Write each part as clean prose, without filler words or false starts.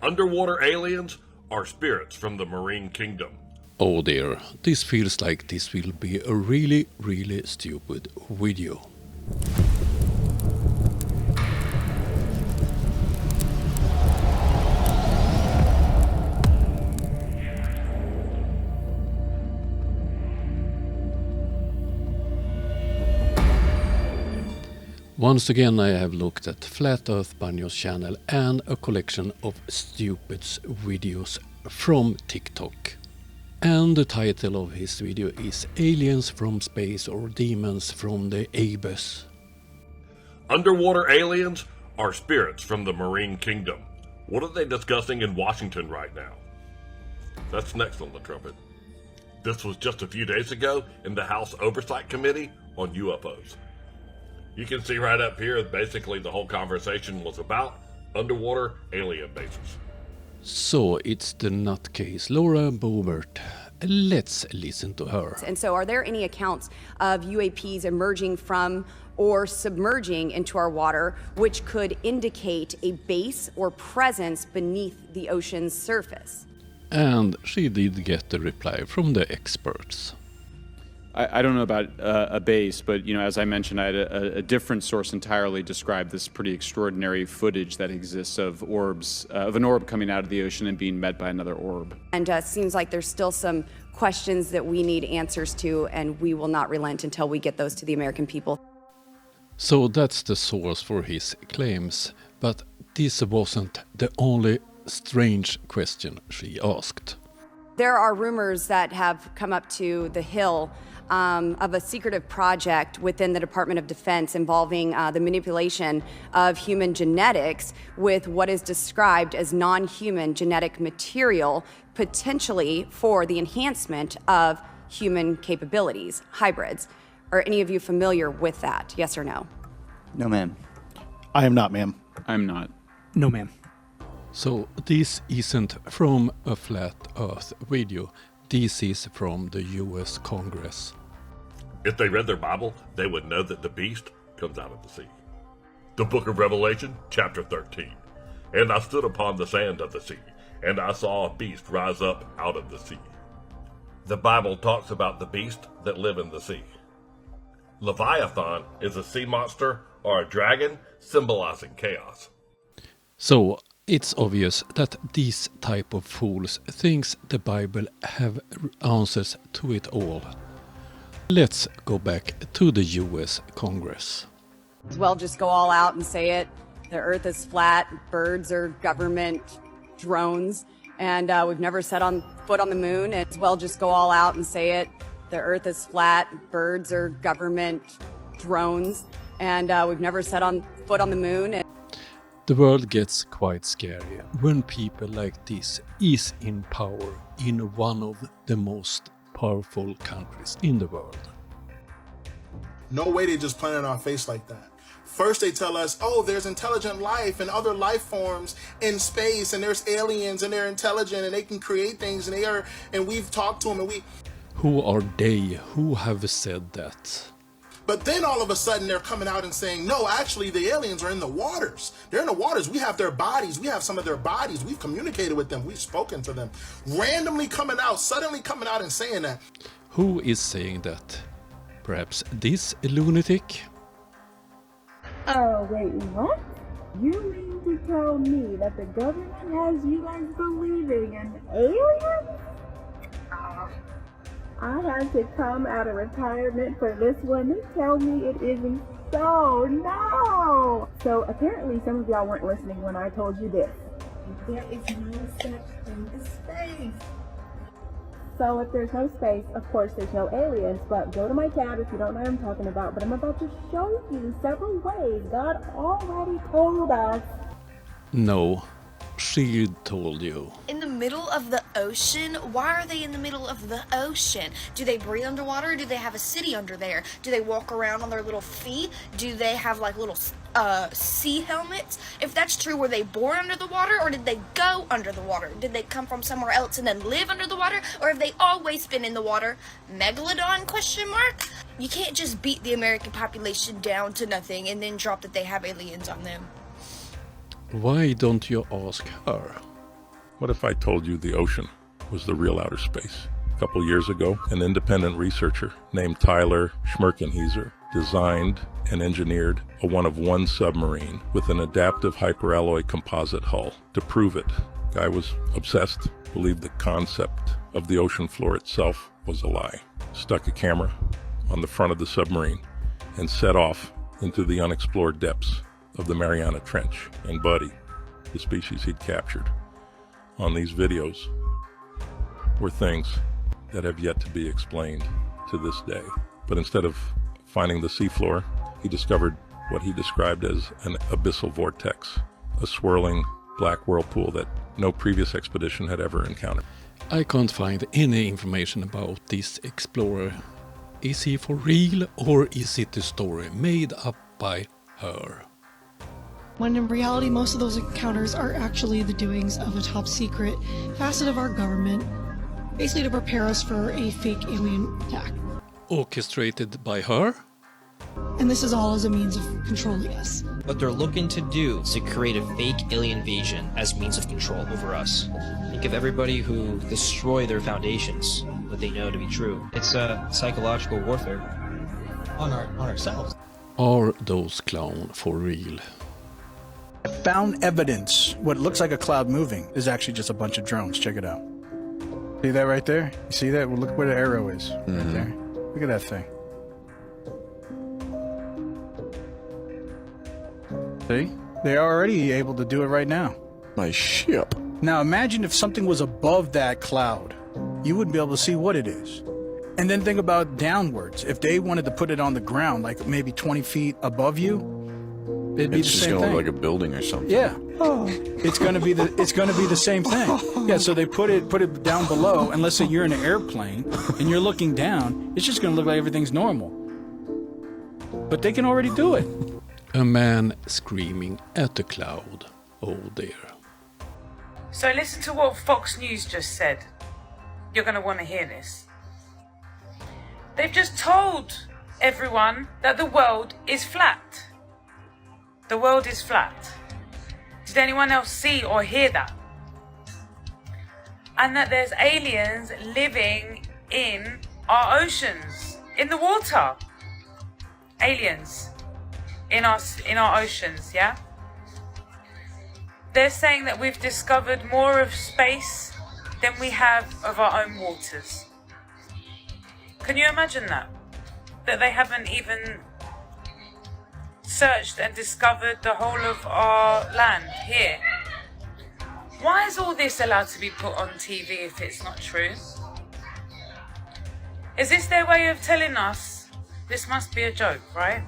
Underwater aliens are spirits from the marine kingdom. Oh dear, this feels like this will be a really, really stupid video. Once again I have looked at flatearthbanjo's channel and a collection of stupid videos from TikTok. And the title of his video is Aliens from Space or Demons from the Abyss. Underwater aliens are spirits from the marine kingdom. What are they discussing in Washington right now? That's next on the trumpet. This was just a few days ago in the House Oversight Committee on UFOs. You can see right up here, basically the whole conversation was about underwater alien bases. So it's the nutcase Laura Boebert. Let's listen to her. And so are there any accounts of UAPs emerging from or submerging into our water which could indicate a base or presence beneath the ocean's surface? And she did get the reply from the experts. I don't know about a base, but as I mentioned, I had a different source entirely describe this pretty extraordinary footage that exists of orbs, of an orb coming out of the ocean and being met by another orb. And seems like there's still some questions that we need answers to, and we will not relent until we get those to the American people. So that's the source for his claims, but this wasn't the only strange question she asked. There are rumors that have come up to the Hill of a secretive project within the Department of Defense involving the manipulation of human genetics with what is described as non-human genetic material, potentially for the enhancement of human capabilities, hybrids. Are any of you familiar with that? Yes or no? No, ma'am. I am not, ma'am. I'm not. No, ma'am. So this isn't from a flat earth video, this is from the US Congress. If they read their Bible, they would know that the beast comes out of the sea. The book of Revelation, chapter 13. And I stood upon the sand of the sea, and I saw a beast rise up out of the sea. The Bible talks about the beast that live in the sea. Leviathan is a sea monster or a dragon symbolizing chaos. So it's obvious that these type of fools thinks the Bible have answers to it all. Let's go back to the US Congress. As well just go all out and say it. The earth is flat, birds are government drones, and we've never set on foot on the moon. As well just go all out and say it. The earth is flat, birds are government drones, and we've never set on foot on the moon. The world gets quite scary when people like this is in power in one of the most powerful countries in the world. No way they just plant it on our face like that. First they tell us, oh, there's intelligent life and other life forms in space, and there's aliens and they're intelligent and they can create things, and we've talked to them and we... Who are they? Who have said that? But then all of a sudden they're coming out and saying, no, actually the aliens are in the waters. They're in the waters. We have their bodies. We have some of their bodies. We've communicated with them. We've spoken to them. Randomly coming out, suddenly coming out and saying that. Who is saying that? Perhaps this lunatic? Oh, wait, what? You mean to tell me that the government has you guys believing in aliens? I had to come out of retirement for this one and tell me it isn't so. No! So apparently some of y'all weren't listening when I told you this. There is no such thing as space. So if there's no space, of course there's no aliens, but go to my tab if you don't know what I'm talking about. But I'm about to show you several ways God already told us. No, she told you. In the middle of the ocean? Why are they in the middle of the ocean? Do they breathe underwater? Do they have a city under there? Do they walk around on their little feet? Do they have like little sea helmets? If that's true, were they born under the water or did they go under the water? Did they come from somewhere else and then live under the water? Or have they always been in the water? Megalodon question mark? You can't just beat the American population down to nothing and then drop that they have aliens on them. Why don't you ask her? What if I told you the ocean was the real outer space? A couple years ago, an independent researcher named Tyler Schmerkenhieser designed and engineered a one-of-one submarine with an adaptive hyperalloy composite hull. To prove it, guy was obsessed, believed the concept of the ocean floor itself was a lie. Stuck a camera on the front of the submarine and set off into the unexplored depths of the Mariana Trench. And Buddy, the species he'd captured on these videos, were things that have yet to be explained to this day. But instead of finding the seafloor, he discovered what he described as an abyssal vortex, a swirling black whirlpool that no previous expedition had ever encountered. I can't find any information about this explorer. Is he for real, or is it a story made up by her? When in reality most of those encounters are actually the doings of a top secret facet of our government, basically to prepare us for a fake alien attack. Orchestrated by her? And this is all as a means of controlling us. What they're looking to do is to create a fake alien invasion as means of control over us. Think of everybody who destroy their foundations, what they know to be true. It's a psychological warfare on ourselves. Are those clowns for real? I found evidence. What looks like a cloud moving is actually just a bunch of drones. Check it out. See that right there? You see that? Well, look where the arrow is. Right there. Look at that thing. See? They're already able to do it right now. My ship. Now imagine if something was above that cloud. You wouldn't be able to see what it is. And then think about downwards. If they wanted to put it on the ground, like maybe 20 feet above you, it'd be the same thing. It's just gonna look like a building or something. Yeah. It's gonna be the same thing. Yeah, so they put it down below, and let's say you're in an airplane and you're looking down, it's just gonna look like everything's normal. But they can already do it. A man screaming at the cloud. Oh dear. So listen to what Fox News just said. You're going to want to hear this. They've just told everyone that the world is flat. The world is flat. Did anyone else see or hear that? And that there's aliens living in our oceans, in the water. Aliens in our oceans, yeah? They're saying that we've discovered more of space than we have of our own waters. Can you imagine that? That they haven't even searched and discovered the whole of our land here. Why is all this allowed to be put on TV if it's not true? Is this their way of telling us this must be a joke, right?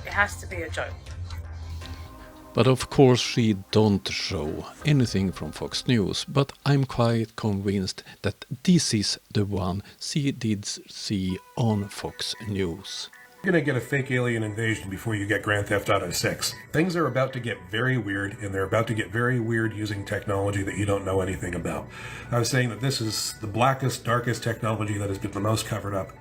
It has to be a joke. But of course she don't show anything from Fox News, but I'm quite convinced that this is the one she did see on Fox News. You're going to get a fake alien invasion before you get Grand Theft Auto 6. Things are about to get very weird, and they're about to get very weird using technology that you don't know anything about. I was saying that this is the blackest, darkest technology that has been the most covered up.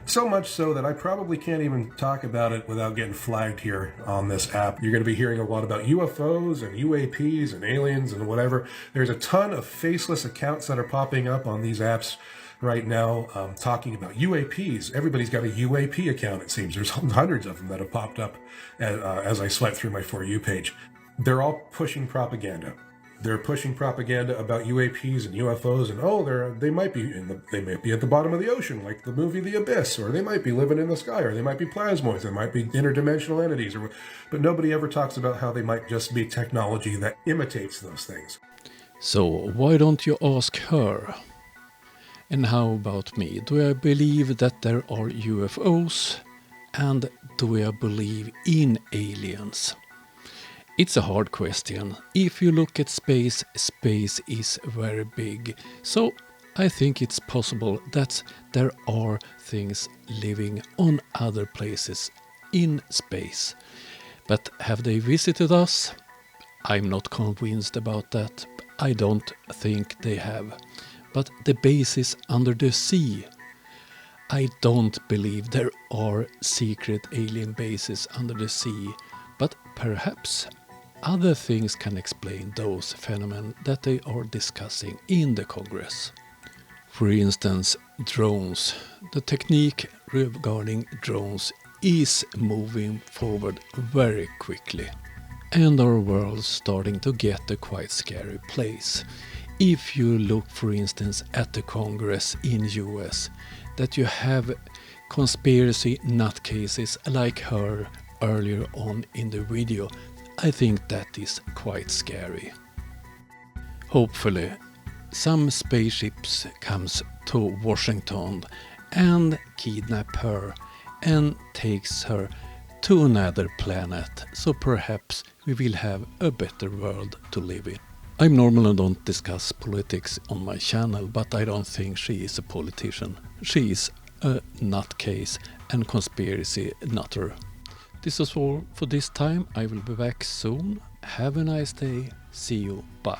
So much so that I probably can't even talk about it without getting flagged here on this app. You're going to be hearing a lot about UFOs and UAPs and aliens and whatever. There's a ton of faceless accounts that are popping up on these apps right now talking about UAPs. Everybody's got a UAP account, it seems. There's hundreds of them that have popped up as I swept through my For You page. They're all pushing propaganda. They're pushing propaganda about UAPs and UFOs, and they might be at the bottom of the ocean, like the movie The Abyss, or they might be living in the sky, or they might be plasmoids, they might be interdimensional entities, but nobody ever talks about how they might just be technology that imitates those things. So why don't you ask her? And how about me? Do I believe that there are UFOs? And do I believe in aliens? It's a hard question. If you look at space, space is very big. So I think it's possible that there are things living on other places in space. But have they visited us? I'm not convinced about that. I don't think they have. But the bases under the sea. I don't believe there are secret alien bases under the sea. But perhaps Other things can explain those phenomena that they are discussing in the Congress. For instance, drones. The technique regarding drones is moving forward very quickly, and our world's starting to get a quite scary place. If you look, for instance, at the Congress in US, that you have conspiracy nutcases like her earlier on in the video, I think that is quite scary. Hopefully, some spaceships comes to Washington and kidnap her and takes her to another planet, so perhaps we will have a better world to live in. I normally don't discuss politics on my channel, but I don't think she is a politician. She is a nutcase and conspiracy nutter. This is all for this time. I will be back soon. Have a nice day. See you. Bye.